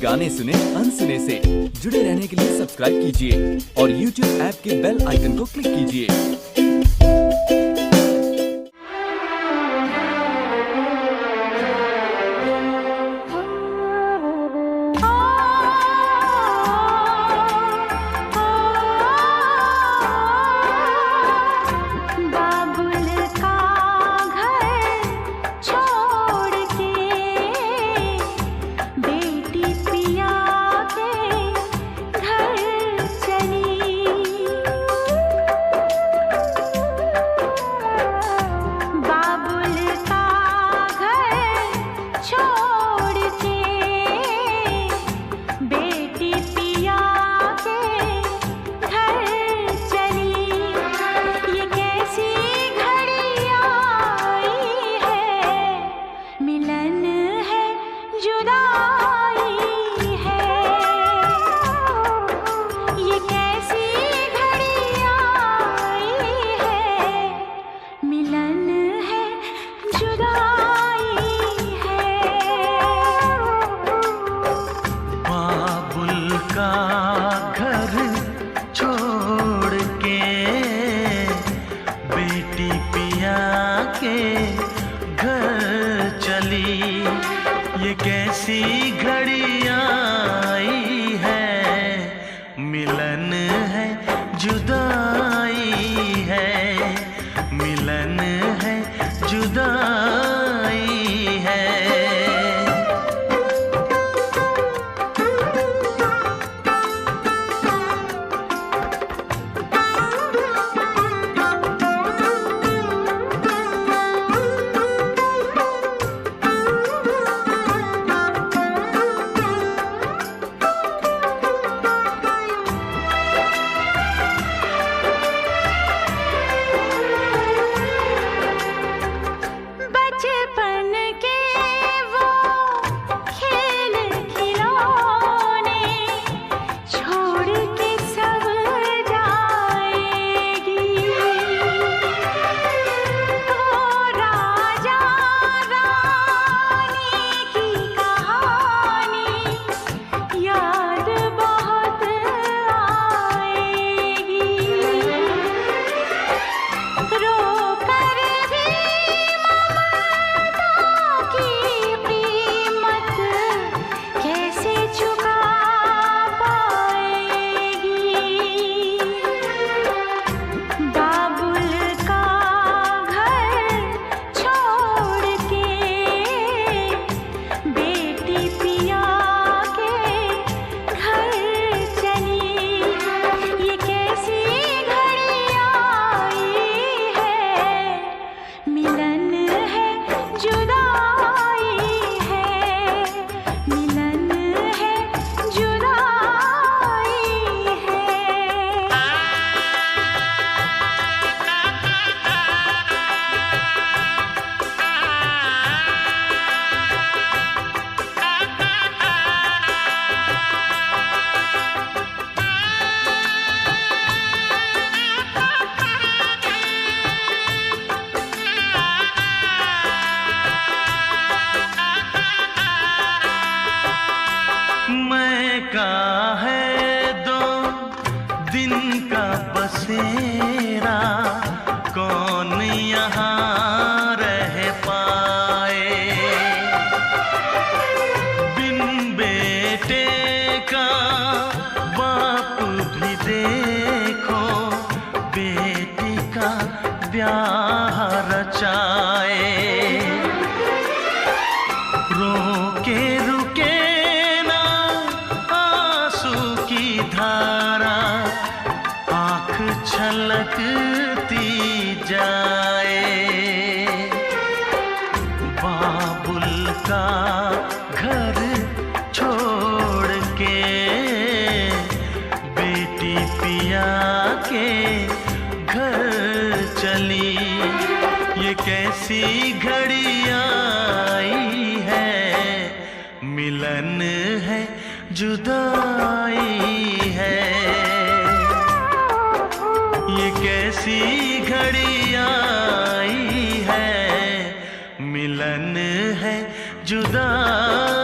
गाने सुने अनसुने से। जुड़े रहने के लिए सब्सक्राइब कीजिए और YouTube ऐप के बेल आइकन को क्लिक कीजिए। ये कैसी घड़ियां आई है, मिलन है जुदाई है, मिलन है जुदाई है। का है 2 दिन का बसेरा, कौन यहाँ रह पाए। बिन बेटे का बाप भी देखो, बेटी का ब्याह रचाए। रोके रुके धारा, आँख छलकती जाए। बाबुल का घर छोड़ के बेटी पिया के घर चली। ये कैसी घड़ियां आई है, मिलन है जुदाई है। ये कैसी घड़ियां आई है, मिलन है जुदाई।